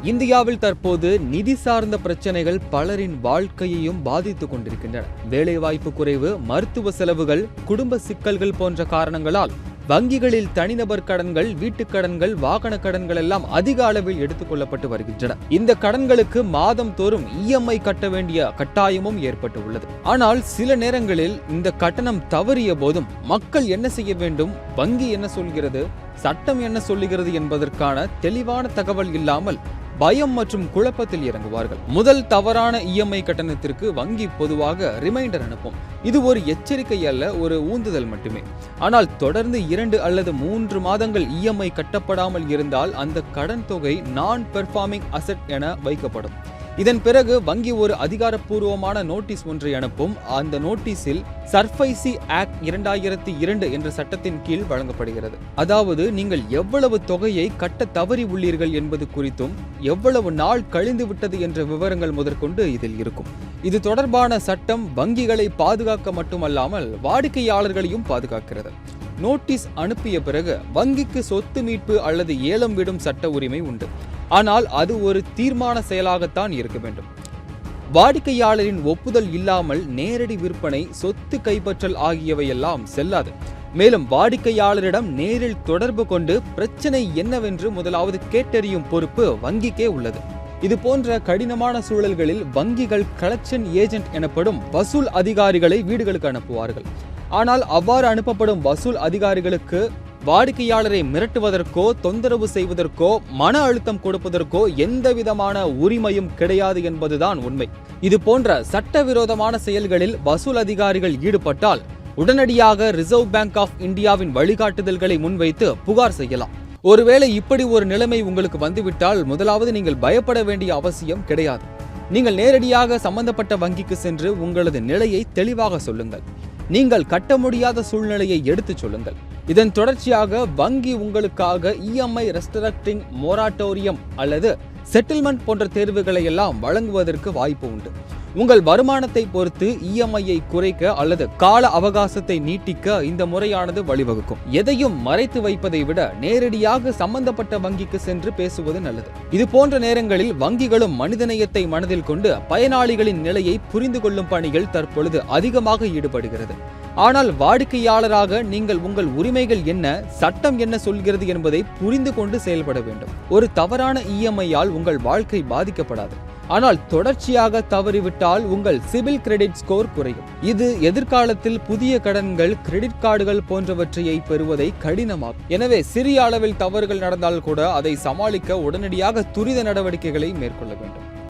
இந்தியாவில் தற்போது நிதி சார்ந்த பிரச்சனைகள் பலரின் வாழ்க்கையையும் பாதித்துக் கொண்டிருக்கின்றன. வேலைவாய்ப்பு குறைவு, மருத்துவ செலவுகள், குடும்ப சிக்கல்கள் போன்ற காரணங்களால் வங்கிகளில் தனிநபர் கடன்கள், வீட்டுக் கடன்கள், வாகன கடன்கள் எல்லாம் அதிக அளவில் எடுத்துக் கொள்ளப்பட்டு வருகின்றன. இந்த கடன்களுக்கு மாதம் தோறும் இஎம்ஐ கட்ட வேண்டிய கட்டாயமும் ஏற்பட்டு உள்ளது. ஆனால் சில நேரங்களில் இந்த கட்டணம் தவறிய போதும் மக்கள் என்ன செய்ய வேண்டும், வங்கி என்ன சொல்கிறது, சட்டம் என்ன சொல்லுகிறது என்பதற்கான தெளிவான தகவல் இல்லாமல் பயம் மற்றும் குழப்பத்தில் இறங்குவார்கள். முதல் தவறான இஎம்ஐ கட்டணத்திற்கு வங்கி பொதுவாக ரிமைண்டர் அனுப்பும். இது ஒரு எச்சரிக்கை அல்ல, ஒரு ஊந்துதல் மட்டுமே. ஆனால் தொடர்ந்து 2 அல்லது 3 மாதங்கள் இஎம்ஐ கட்டப்படாமல் இருந்தால் அந்த கடன் தொகை நான் பெர்ஃபார்மிங் அசெட் என வைக்கப்படும். இதன் பிறகு வங்கி ஒரு அதிகாரப்பூர்வமான நோட்டீஸ் ஒன்றை அனுப்பும். அந்த நோட்டீஸில் சர்ஃபைசி ஆக்ட் 2002 என்ற சட்டத்தின் கீழ் வழங்கப்படுகிறது. அதாவது நீங்கள் எவ்வளவு தொகையை கட்ட தவறி உள்ளீர்கள் என்பது குறித்தும் எவ்வளவு நாள் கழிந்து விட்டது என்ற விவரங்கள் முதற்கொண்டு இதில் இருக்கும். இது தொடர்பான சட்டம் வங்கிகளை பாதுகாக்க மட்டுமல்லாமல் வாடிக்கையாளர்களையும் பாதுகாக்கிறது. நோட்டீஸ் அனுப்பிய பிறகு வங்கிக்கு சொத்து மீட்பு அல்லது ஏலம் விடும் சட்ட உரிமை உண்டு. ஆனால் அது ஒரு தீர்மான செயலாகத்தான் இருக்க வேண்டும். வாடிக்கையாளரின் ஒப்புதல் இல்லாமல் நேரடி விற்பனை, சொத்து கைப்பற்றல் ஆகியவையெல்லாம் செல்லாது. மேலும் வாடிக்கையாளரிடம் நேரில் தொடர்பு கொண்டு பிரச்சனை என்னவென்று முதலாவது கேட்டறியும் பொறுப்பு வங்கிக்கே உள்ளது. இது போன்ற கடினமான சூழல்களில் வங்கிகள் கலெக்ஷன் ஏஜென்ட் எனப்படும் வசூல் அதிகாரிகளை வீடுகளுக்கு அனுப்புவார்கள். ஆனால் அவ்வாறு அனுப்பப்படும் வசூல் அதிகாரிகளுக்கு வாடிக்கையாளரை மிரட்டுவதற்கோ, தொந்தரவு செய்வதற்கோ, மன அழுத்தம் கொடுப்பதற்கோ எந்த விதமான உரிமையும் கிடையாது என்பதுதான் உண்மை. இது போன்ற சட்டவிரோதமான செயல்களில் வசூல் அதிகாரிகள் ஈடுபட்டால் உடனடியாக ரிசர்வ் பேங்க் ஆஃப் இந்தியாவின் வழிகாட்டுதல்களை முன்வைத்து புகார் செய்யலாம். ஒருவேளை இப்படி ஒரு நிலைமை உங்களுக்கு வந்துவிட்டால் முதலாவது நீங்கள் பயப்பட வேண்டிய அவசியம் கிடையாது. நீங்கள் நேரடியாக சம்பந்தப்பட்ட வங்கிக்கு சென்று உங்களது நிலையை தெளிவாக சொல்லுங்கள். நீங்கள் கட்ட முடியாத சூழ்நிலையை எடுத்துச் சொல்லுங்கள். இதன் தொடர்ச்சியாக வங்கி உங்களுக்காக இஎம்ஐ ரெஸ்ட்ரக்டிங் மொராட்டோரியம் அல்லது செட்டில்மெண்ட் போன்ற தேர்வுகளை எல்லாம் வழங்குவதற்கு வாய்ப்பு உண்டு. உங்கள் வருமானத்தை பொறுத்து இஎம்ஐயை குறைக்க அல்லது கால அவகாசத்தை நீட்டிக்க இந்த முறையானது வழிவகுக்கும். எதையும் மறைத்து வைப்பதை விட நேரடியாக சம்பந்தப்பட்ட வங்கிக்கு சென்று பேசுவது நல்லது. இது போன்ற நேரங்களில் வங்கிகளும் மனிதநேயத்தை மனதில் கொண்டு பயனாளிகளின் நிலையை புரிந்து கொள்ளும் பணிகள் தற்பொழுது அதிகமாக ஈடுபடுகிறது. ஆனால் வாடிக்கையாளராக நீங்கள் உங்கள் உரிமைகள் என்ன, சட்டம் என்ன சொல்கிறது என்பதை புரிந்து கொண்டு செயல்பட வேண்டும். ஒரு தவறான இஎம்ஐயால் உங்கள் வாழ்க்கை பாதிக்கப்படாது. ஆனால் தொடர்ச்சியாக தவறிவிட்டால் உங்கள் சிபில் கிரெடிட் ஸ்கோர் குறையும். இது எதிர்காலத்தில் புதிய கடன்கள், கிரெடிட் கார்டுகள் போன்றவற்றை பெறுவதை கடினமாகும். எனவே சிறிய அளவில் தவறுகள் நடந்தால் கூட அதை சமாளிக்க உடனடியாக துரித நடவடிக்கைகளை மேற்கொள்ள வேண்டும்.